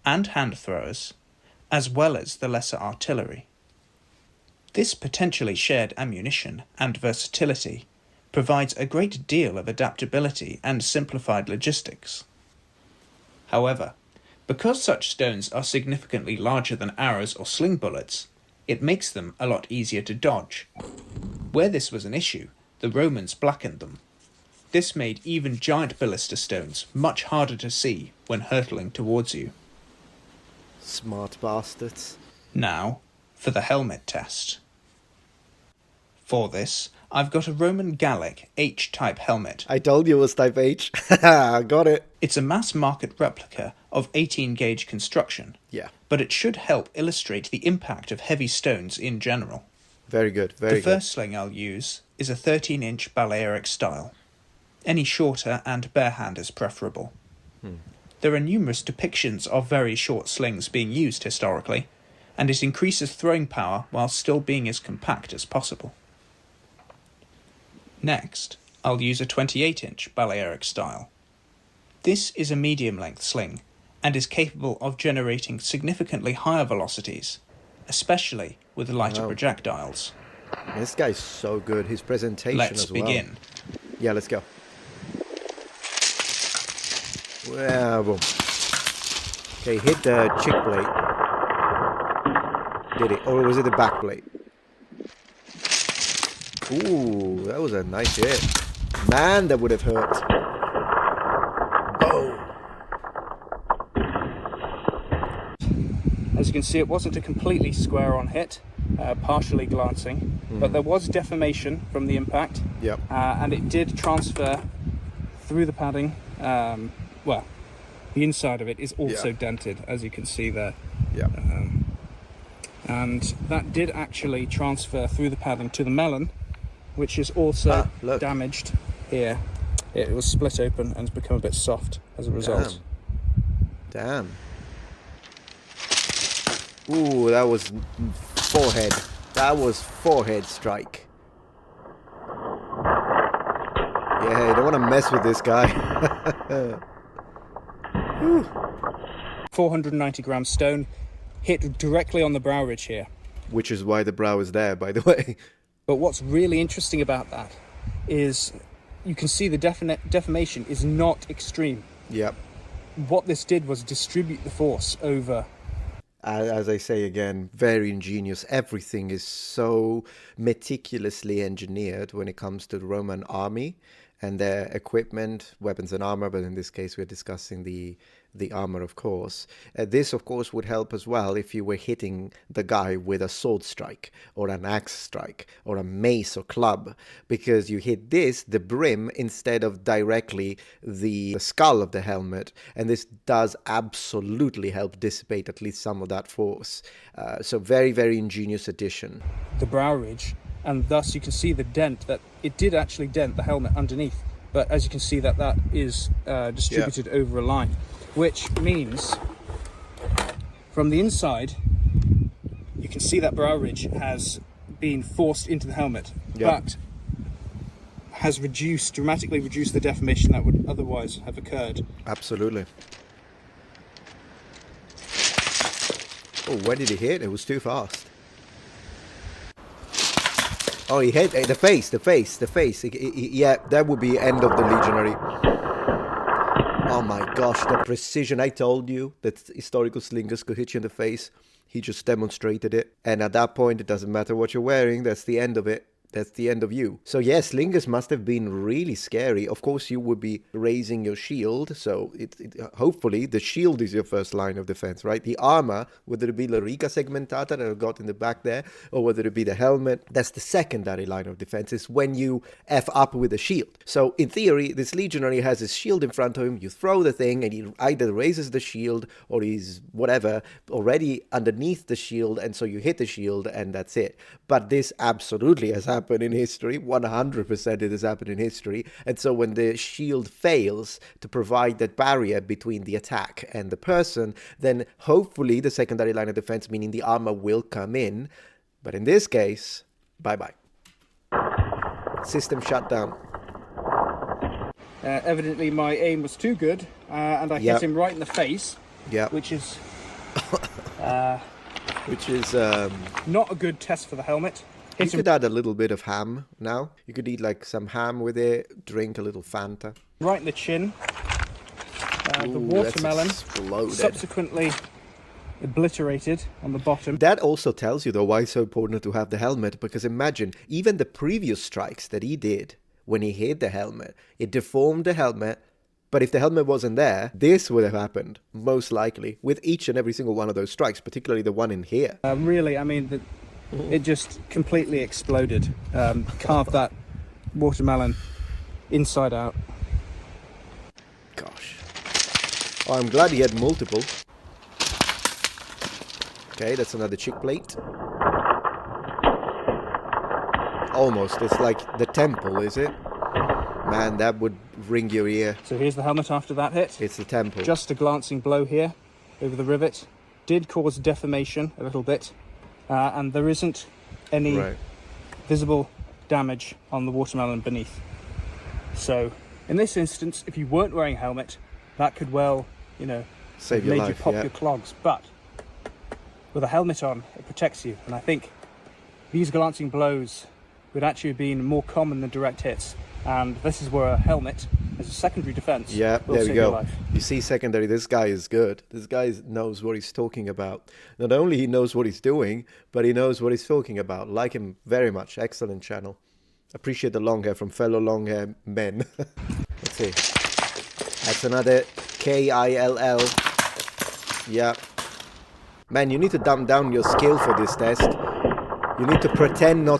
and hand throwers, as well as the lesser artillery. This potentially shared ammunition and versatility provides a great deal of adaptability and simplified logistics. However, because such stones are significantly larger than arrows or sling bullets, it makes them a lot easier to dodge. Where this was an issue, the Romans blackened them. This made even giant ballista stones much harder to see when hurtling towards you. Smart bastards. Now, for the helmet test. For this, I've got a Roman Gallic H-type helmet. I told you it was type H. Got it. It's a mass-market replica of 18-gauge construction. Yeah. But it should help illustrate the impact of heavy stones in general. Very good, very good. The first sling I'll use is a 13-inch Balearic style. Any shorter and barehand is preferable. There are numerous depictions of very short slings being used historically, and it increases throwing power while still being as compact as possible. Next, I'll use a 28-inch Balearic style. This is a medium-length sling, and is capable of generating significantly higher velocities, especially with lighter projectiles. This guy's so good. His presentation Let's as well. begin. Yeah, let's go. Well, boom. Okay, hit the chick blade. Did it? Or was it the back blade? Ooh, that was a nice hit. Man, that would have hurt. Oh. As you can see, it wasn't a completely square-on hit, partially glancing, but there was deformation from the impact. Yep. And it did transfer through the padding. Well, the inside of it is also dented, as you can see there. Yeah. And that did actually transfer through the padding to the melon, which is also damaged here. It was split open and has become a bit soft as a result. Damn. Ooh, that was forehead. That was forehead strike. Yeah, you don't want to mess with this guy. 490-gram stone hit directly on the brow ridge here. Which is why the brow is there, by the way. But what's really interesting about that is you can see the deformation is not extreme. Yep. What this did was distribute the force over. As I say again, very ingenious. Everything is so meticulously engineered when it comes to the Roman army and their equipment, weapons and armor, but in this case we're discussing the armor, of course. This, of course, would help as well if you were hitting the guy with a sword strike or an axe strike or a mace or club, because you hit this, the brim, instead of directly the skull of the helmet, and this does absolutely help dissipate at least some of that force. So very, very ingenious addition. The brow ridge, and thus you can see the dent that it did actually dent the helmet underneath, but as you can see that is distributed over a line, which means from the inside you can see that brow ridge has been forced into the helmet, but has dramatically reduced the deformation that would otherwise have occurred. Absolutely. Oh, where did he hit? It was too fast. Oh, he hit the face. Yeah, that would be end of the legionary. Oh my gosh, the precision. I told you that historical slingers could hit you in the face. He just demonstrated it. And at that point, it doesn't matter what you're wearing. That's the end of it. That's the end of you. So yes, slingers must have been really scary. Of course, you would be raising your shield. So hopefully the shield is your first line of defense, right? The armor, whether it be La Riga Segmentata that I've got in the back there, or whether it be the helmet, that's the secondary line of defense, is when you F up with a shield. So in theory, this legionary has his shield in front of him. You throw the thing and he either raises the shield or he's whatever already underneath the shield. And so you hit the shield and that's it. But this absolutely has happened in history. 100% it has happened in history. And so when the shield fails to provide that barrier between the attack and the person, then hopefully the secondary line of defense, meaning the armor, will come in. But in this case, bye-bye. System shut down. Evidently my aim was too good, and I hit him right in the face. Yeah. which is Which is not a good test for the helmet. you could add a little bit of ham now. You could eat like some ham with it, drink a little Fanta. Right in the chin. The Ooh, watermelon that's exploded. subsequently obliterated on the bottom. That also tells you though why it's so important to have the helmet, because imagine even the previous strikes that he did when he hit the helmet, it deformed the helmet. But if the helmet wasn't there, this would have happened, most likely, with each and every single one of those strikes, particularly the one in here. Really, I mean, it just completely exploded. Carved that watermelon inside out. Gosh. Oh, I'm glad he had multiple. Okay, that's another chick plate. Almost, it's like the temple, is it? Man, that would ring your ear. So here's the helmet after that hit. It's the temple. Just a glancing blow here over the rivet. Did cause deformation a little bit. And there isn't any visible damage on the watermelon beneath. So in this instance, if you weren't wearing a helmet, that could well, Save your made life, you pop yeah. your clogs. But with a helmet on, it protects you. And I think these glancing blows would actually have been more common than direct hits. And this is where a helmet, as a secondary defense, Yeah, will there we save your go. life. You see, secondary, this guy is good. This guy knows what he's talking about. Not only he knows what he's doing, but he knows what he's talking about. Like him very much. Excellent channel. Appreciate the long hair from fellow long hair men. Let's see. That's another KILL. Yeah. Man, you need to dumb down your skill for this test. You need to pretend not